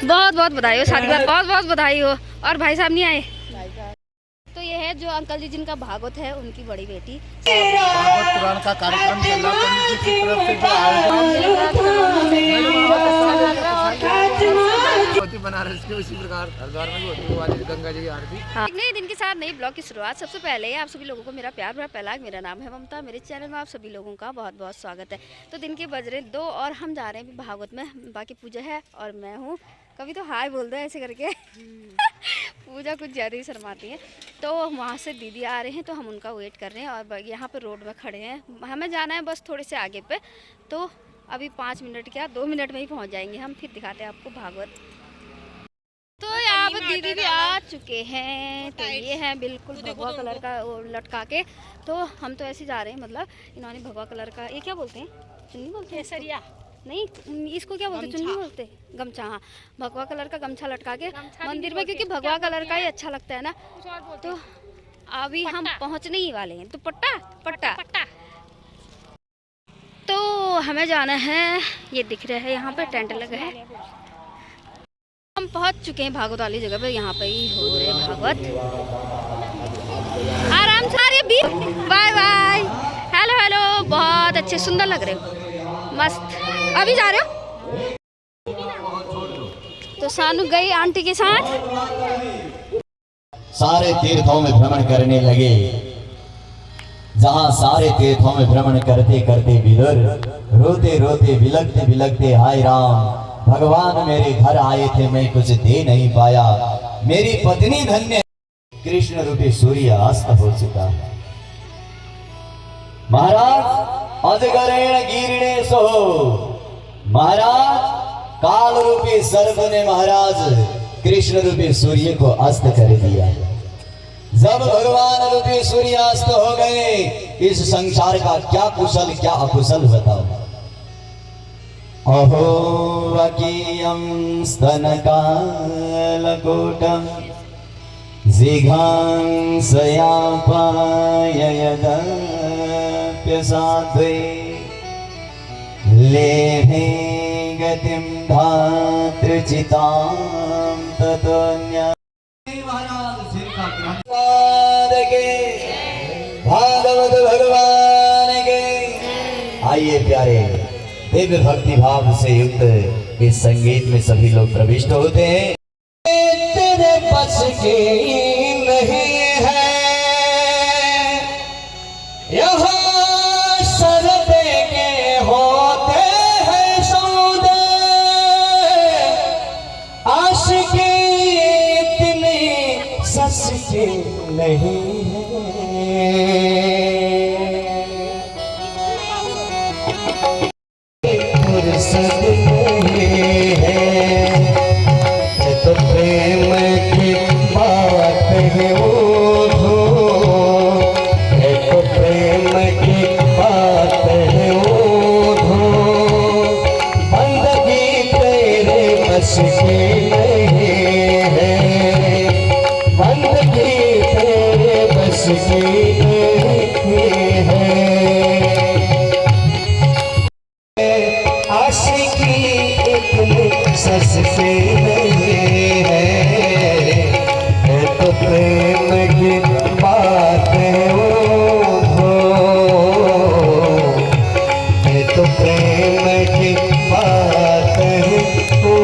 बहुत बहुत बधाई हो, शादी का बहुत बहुत बधाई हो। और भाई साहब नहीं आए? तो ये है जो अंकल जी जिनका भागवत है, उनकी बड़ी बेटी। भागवत पुराण का कार्यक्रम चल रहा है पंडित जी की तरफ से जो आयोजन बनारस के उसी प्रकार हरिद्वार में भी होती है वाली गंगा जी की आरती। एक नए दिन के साथ नई ब्लॉग की शुरुआत। सबसे पहले आप सभी लोगों को मेरा प्यार भरा पहलाग। मेरा नाम है ममता। मेरे चैनल में आप सभी लोगों का बहुत बहुत स्वागत है। तो दिन के बज रहे 2 और हम जा रहे हैं भागवत में। बाकी पूजा है और मैं हूँ। कभी तो हाय बोल दो ऐसे करके। पूजा कुछ ज़्यादा ही शर्माती है। तो वहाँ से दीदी आ रहे हैं तो हम उनका वेट कर रहे हैं और यहाँ पे रोड में खड़े हैं। हमें जाना है बस थोड़े से आगे पे। तो अभी 5 मिनट क्या 2 मिनट में ही पहुँच जाएंगे हम। फिर दिखाते हैं आपको भागवत। तो यहाँ पर दीदी भी आ चुके हैं। तो ये है बिल्कुल भगवा कलर का लटका के। तो हम तो ऐसे जा रहे हैं, मतलब इन्होंने भगवा कलर का, ये क्या बोलते हैं, चुन्नी बोलते हैं, सरिया नहीं, इसको क्या बोलते हैं, चुन्नी बोलते हैं, गमछा। हाँ, भगवा कलर का गमछा लटका के मंदिर में, क्योंकि भगवा कलर का ही अच्छा लगता है ना। तो अभी हम पहुँचने ही वाले हैं। तो पट्टा तो हमें जाना है। ये दिख रहा है यहाँ पे टेंट लगा है। हम पहुंच चुके हैं भागवत वाली जगह पे। यहाँ पे ही हो रहे भागवत। आराम से भी। Bye bye. हेलो। बहुत अच्छे सुंदर लग रहे हो, मस्त। अभी जा रहे हो? तो सानू गई आंटी के साथ। सारे तीर्थों में भ्रमण करने लगे। जहां सारे तीर्थों में भ्रमण करते करते विदुर रोते रोते बिलखते बिलखते, हाय राम, भगवान मेरे घर आए थे, मैं कुछ दे नहीं पाया, मेरी पत्नी धन्य। कृष्ण रूपी सूर्य अस्त हो चुका है। महाराज अजगरेण गिरिणे सो, महाराज काल रूपी सर्प ने महाराज कृष्ण रूपी सूर्य को अस्त कर दिया। जब भगवान रूपी सूर्य अस्त हो गए, इस संसार का क्या कुशल क्या अकुशल बताओ। अहो वकीयं स्तनकालकोटं जिघांसयापाययदप्यसाध्वे लेभे गतिं धातृचितां ततोऽन्य। भागवत भगवान के। आइए प्यारे, दिव्य भक्ति भाव से युक्त इस संगीत में सभी लोग प्रविष्ट होते हैं। तेरे बस की नहीं है यहाँ सरदे के होते हैं सौदे, आशिकी इतनी सस्ती नहीं है। तो प्रेम की बात है वो, तो प्रेम की बात है वो, बंदगी तेरे बस की नहीं है, बंदगी तेरे बस की नहीं है। आशिकी इतनी सस्ती नहीं है, तो प्रेम की बात है वो, तो प्रेम की बात है वो।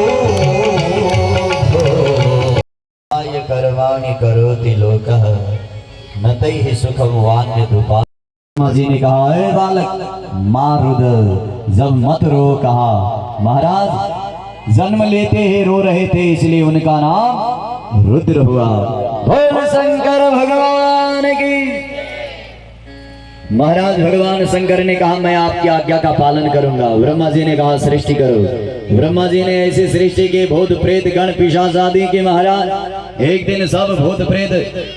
आय करवाणि करोति लोकः न तैहि सुखं वान्यदुपा। जी ने कहा, है बालक मारुद जब मत रो, कहा महाराज जन्म लेते ही रो रहे थे इसलिए उनका नाम रुद्र हुआ। बोल शंकर भगवान की। महाराज भगवान शंकर ने कहा, मैं आपकी आज्ञा का पालन करूंगा। ब्रह्मा जी ने कहा, सृष्टि करो। ब्रह्मा जी ने ऐसी सृष्टि के भूत प्रेत गण पिशाच आदि के महाराज। एक दिन सब भूत प्रेत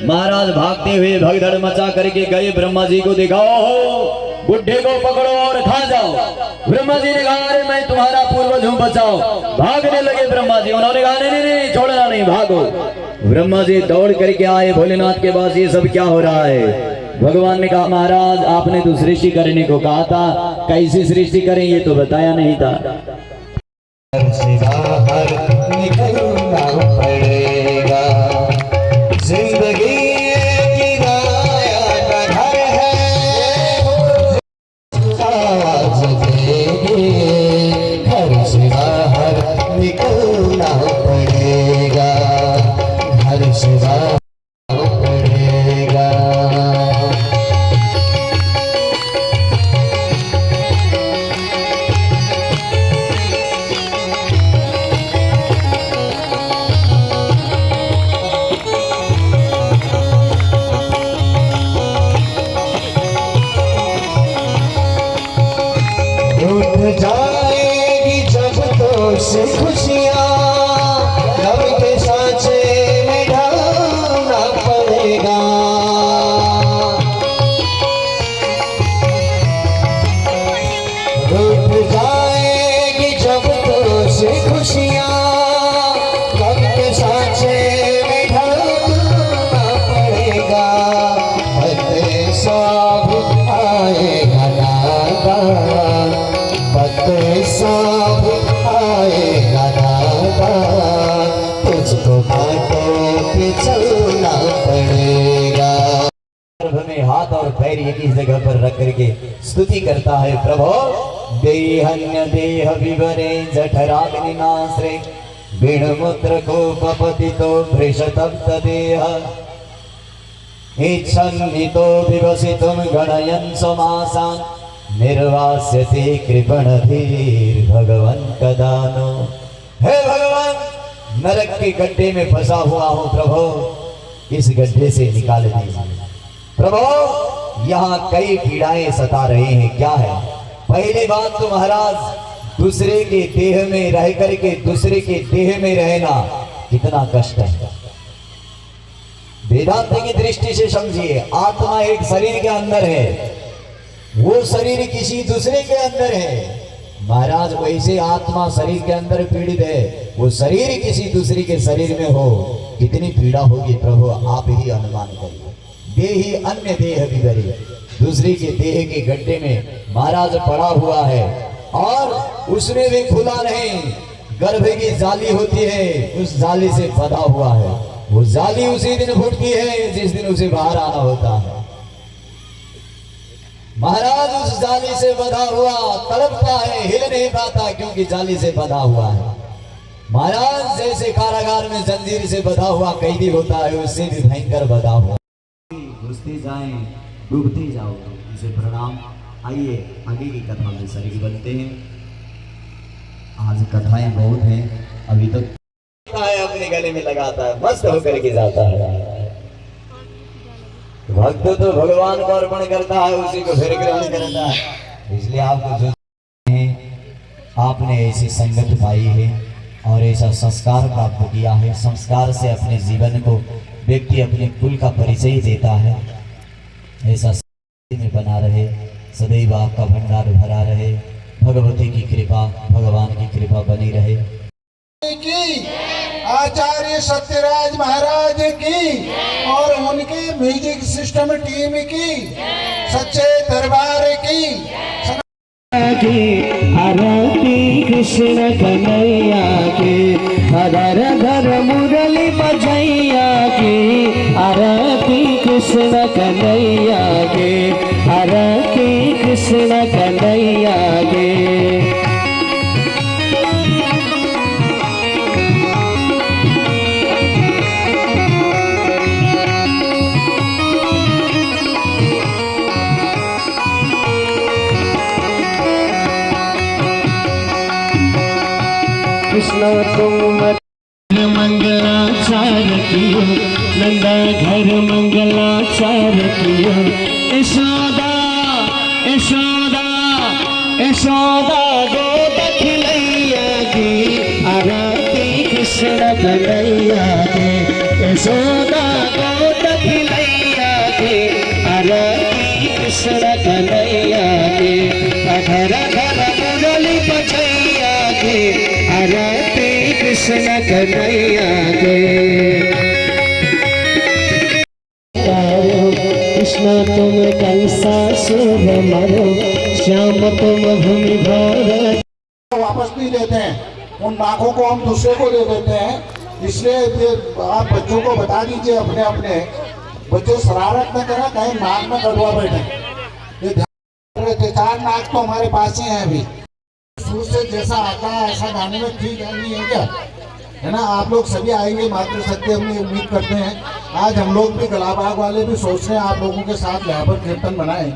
महाराज भागते हुए भगदड़ मचा करके गए। ब्रह्मा जी को दिखाओ, बुढ़े को पकड़ो और खा जाओ। ब्रह्मा जी ने कहा, अरे मैं तुम्हारा पूर्वज हूँ, बचाओ। भागने लगे ब्रह्मा जी। उन्होंने कहा, नहीं नहीं छोड़ना नहीं, भागो। ब्रह्मा जी दौड़ करके आए, भोलेनाथ के पास, ये सब क्या हो रहा है। भगवान ने कहा, महाराज आपने तो सृष्टि करने को कहा था, कैसी सृष्टि करें ये तो बताया नहीं था। खुशियाँ गम के सांचे में ढालना पड़ेगा। रूठ जाएगी जब तो से खुशियाँ गम के सांचे में ढालना पड़ेगा। पत्ते सब आएगा नादान, पत्ते सब आएगा नादान, तुझको बातों पे चलना पड़ेगा। गर्भ में हाथ और पैर एक ही जगह पर रख करके स्तुति करता है। प्रभो देहन्य देह विवरे जठराग्निनाश्रे बीणमुद्र को पपतितो भृशतप्त देह इच्छन्नितो विवसितुं गणयन् समासान् निर्वास्यते कृपणधीर भगवन् कदानो। हे भगवान नरक के गड्ढे में फंसा हुआ हूँ प्रभु, इस गड्ढे से निकाल दीजिए। प्रभु यहाँ कई पीड़ाएं सता रहे हैं, क्या है? पहली बात तो महाराज दूसरे के देह में रह करके दूसरे के देह में रहना कितना कष्ट है। वेदांत की दृष्टि से समझिए, आत्मा एक शरीर के अंदर है, वो शरीर किसी दूसरे के अंदर है। महाराज वैसे आत्मा शरीर के अंदर पीड़ित है, वो शरीर किसी दूसरे के शरीर में हो, कितनी पीड़ा होगी प्रभु आप ही अनुमान करिए। देही अन्य देह विवरे, दूसरे के देह के गड्ढे में महाराज पड़ा हुआ है और उसमें भी खुला नहीं, गर्भ की जाली होती है, उस जाली से बंधा हुआ है। वो जाली उसी दिन फूटती है जिस दिन उसे बाहर आना होता है। महाराज उस जाली से बंधा हुआ तड़पता है, हिल नहीं पाता क्योंकि जाली से बंधा हुआ है। महाराज जैसे कारागार में जंजीर से बंधा हुआ कैदी होता है, उससे भी भयंकर बंधा हुआ। घुसते जाएं डूबते जाओ, इसे प्रणाम। आइए आगे की कथा में शरीक बनते हैं। आज कथाएं बहुत हैं, अभी तक है अपने गले में लगाता है, मस्त होकर के जाता है। भक्त तो भगवान को अर्पण करता है, उसी को फिर ग्रहण करता है। इसलिए आपको जो आपने ऐसी संगत पाई है और ऐसा संस्कार प्राप्त किया है, संस्कार से अपने जीवन को व्यक्ति अपने कुल का परिचय देता है। ऐसा में बना रहे, सदैव आपका भंडार भरा रहे, भगवती की कृपा भगवान की कृपा बनी रहे। की आचार्य सत्यराज महाराज की और उनके म्यूजिक सिस्टम टीम की, सच्चे दरबार की आरती कृष्ण कन्हैया की, हर घर मुरली बजैया की, आरती कृष्ण कन्हैया की, आरती कृष्ण कन्हैया की। कृष्ण तुम मंगलाचार कियो, नंदा घर मंगलाचार कियो। यशोदा यशोदा यशोदा गोद खिलैया की, आरती कृष्ण कन्हैया की, यशोदा गोद खिलैया की, आरती कृष्ण कन्हैया की। घर घर मुरली बजैया की, आरती कृष्ण कन्हैया के। कृष्ण तुम कंसासुर मरो, श्याम तुम भूमि भारत। वापस नहीं देते हैं, उन नाकों को हम दूसरे को दे देते हैं। इसलिए आप बच्चों को बता दीजिए, अपने अपने बच्चे शरारत न करें, कहीं नाक में कटवा बैठे। ये ध्यान रखिए, 4 नाक तो हमारे पास ही है अभी। शुरू से जैसा आता है ऐसा गाने में ठीक है, नहीं है क्या? है ना? आप लोग सभी आएंगे मातृशक्ति, हम उम्मीद करते हैं। आज हम लोग भी गलाबाग वाले भी सोच रहे हैं आप लोगों के साथ यहाँ पर कीर्तन बनाएं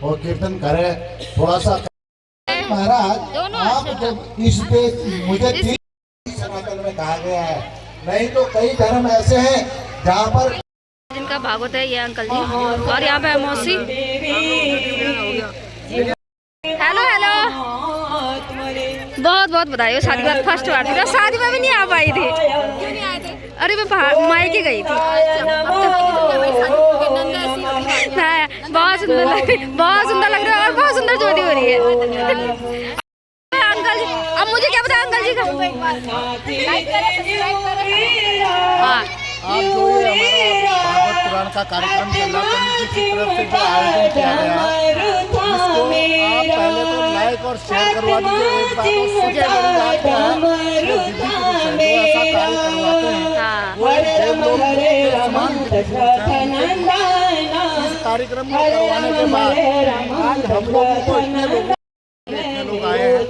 और कीर्तन करें थोड़ा सा। महाराज आप जब इस पे मुझे सनातन में कहा गया है, नहीं तो कई धर्म ऐसे हैं जहाँ पर जिनका भागवत है ये अंकल जी, और यहाँ पे मौसी। हेलो हेलो बहुत बहुत बधाई हो, शादी के बाद फर्स्ट बार थी तो शादी में भी नहीं आ पाई थी। अरे मैं मायके गई थी। हाँ, बहुत सुंदर लग रहा है और बहुत सुंदर जोड़ी हो रही है। अंकल जी, अब मुझे क्या पता अंकल जी का। हाँ, आप जो ये हमारा भागवत पुराण का कार्यक्रम चल रहा है, पंडित जी की तरफ से जो आयोजन किया गया है, इसको आप पहले तो लाइक और शेयर करवा दीजिए। एक बात और सबसे बड़ी बात क्या है, जो दीदी पुरुष है जो ऐसा कार्य करवाते हैं वो देव लोग के समान दीदी पुरुष हैं। इस कार्यक्रम को करवाने के बाद आज हम लोगों को इतने लोग आए हैं और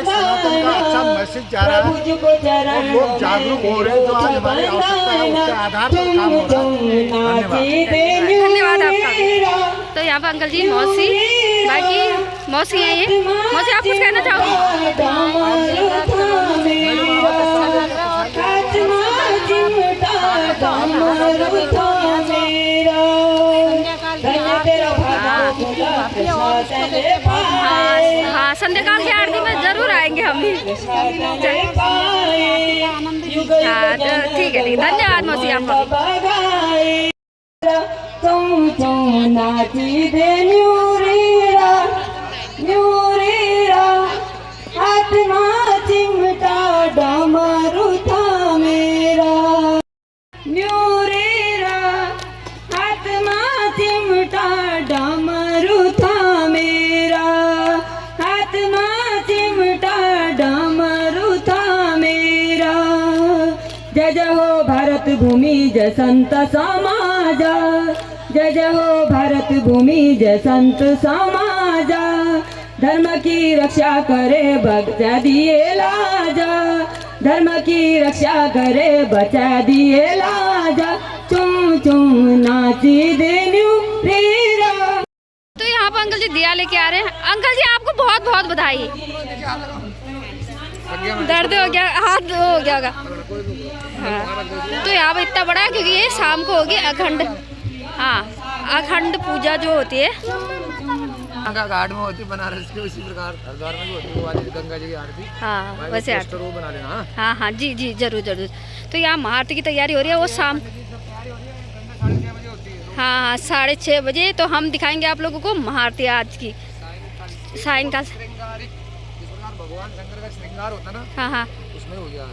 सनातन का अच्छा मैसेज जा रहा है और लोग जागरूक हो रहे हैं। जो आज हमारी आवश्यकता है उसके आधार पर काम हो रहा है। धन्यवाद आपका। तो यहाँ पर अंकल जी, मौसी, बाकी मौसी है ये। मौसी आप कुछ कहना चाहोगे? हाँ, संध्याकाल की आरती में जरूर आएंगे हम भी। हाँ, ठीक है, धन्यवाद मौसी आपका। जय जय हो भारत भूमि जय संत समाजा, जय जय हो भारत भूमि जय संत समाजा। धर्म की रक्षा करे बचा दिए लाजा, धर्म की रक्षा करे बचा दिए लाजा। चुम चुम नाची देन्यू रीरा। तो यहाँ पर अंकल जी दिया लेके आ रहे हैं। अंकल जी आपको बहुत बहुत बधाई। दर्द हो गया, हाथ हो गया होगा। हाँ, तो यहाँ पर इतना बड़ा है क्योंकि ये शाम को होगी अखंड, हाँ अखंड पूजा जो होती है घाट में होती बनारस के, उसी प्रकार हरिद्वार में भी होती है वो वाली गंगा जी की आरती। हाँ वैसे आरती वो बना लेना। हाँ हाँ जी जी जरूर जरूर। तो यहाँ महाआरती की तैयारी हो रही है, वो शाम हाँ 6:30 बजे। तो हम दिखाएंगे आप लोगों को महाआरती आज की सायंकाल। भगवान शंकर का श्रृंगार होता ना, हाँ हाँ उसमें हो गया।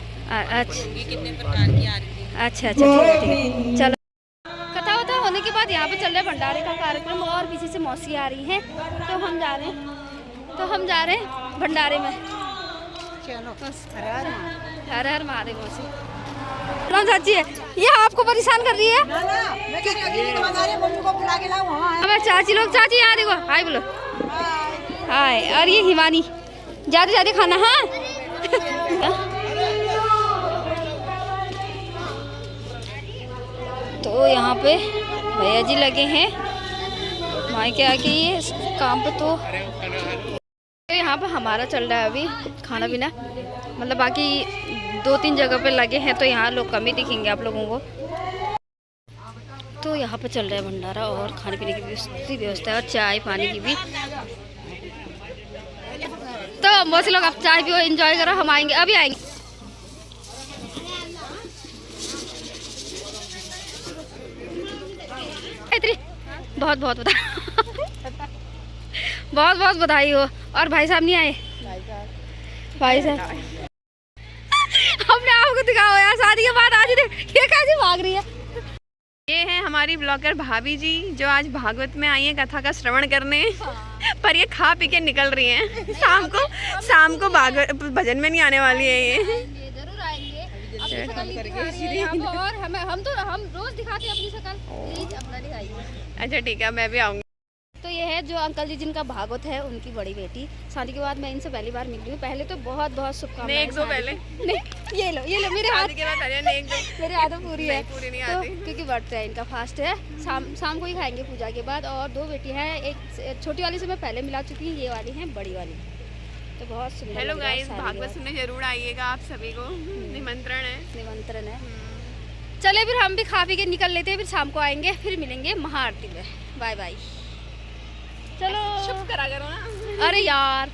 अच्छा अच्छा ठीक है, चलो। कथा वथा होने के बाद यहाँ पे चल रहा है भंडारे का कार्यक्रम और पीछे से मौसी आ रही हैं। तो हम जा रहे हैं भंडारे में। चलो हर हर महादेव। मौसी राम चाची है, ये आपको परेशान कर रही है। हमारे चाची लोग, चाची यहाँ देखो, हाय बोलो हाय। और ये हिमानी, ज्यादा ज्यादा खाना। हाँ तो यहाँ पे भैया जी लगे हैं मायके आके ये काम पे। तो यहाँ पे हमारा चल रहा है अभी खाना पीना, मतलब बाकी 2-3 जगह पे लगे हैं तो यहाँ लोग कम ही दिखेंगे आप लोगों को। तो यहाँ पे चल रहा है भंडारा और खाने पीने की व्यवस्था है और चाय पानी की भी। तो बहुत लोग आप चाय पियो, एंजॉय करो, हम आएंगे अभी आएंगे। बहुत बहुत बधाई बहुत बहुत बधाई हो। और भाई साहब नहीं आए? भाई साहब हमने आपको दिखाओ यार, शादी के बाद आज ये कैसे भाग रही है। ये है हमारी ब्लॉगर भाभी जी जो आज भागवत में आई है कथा का श्रवण करने। पर ये खा पी के निकल रही हैं। शाम को भागवत भजन में नहीं आने वाली है ये। जरूर आएंगे और हम रोज दिखाते हैं अपनी शक्ल, प्लीज अपना दिखाइए। अच्छा ठीक है, मैं भी आऊँगी। तो ये है जो अंकल जी जिनका भागवत है, उनकी बड़ी बेटी। शादी के बाद मैं इनसे पहली बार मिल रही हूँ। पहले तो बहुत बहुत शुभकामनाएं। एक दो पहले ये लो मेरे हाथ के बाद मेरे हाथ में पूरी है। पूरी नहीं तो आती। क्योंकि बर्थडे है इनका, फास्ट है। शाम को ही खाएंगे पूजा के बाद। और 2 बेटी हैं, एक छोटी वाली से मैं पहले मिला चुकी हूँ, ये वाली है बड़ी वाली। तो बहुत सुंदर। हेलो गाइस, भागवत सुनने जरूर आइएगा आप सभी को, निमंत्रण है। चले फिर हम भी खा पी के निकल लेते हैं, फिर शाम को आएंगे, फिर मिलेंगे महाआरती में। Bye bye. चलो चुप करा करो ना। अरे यार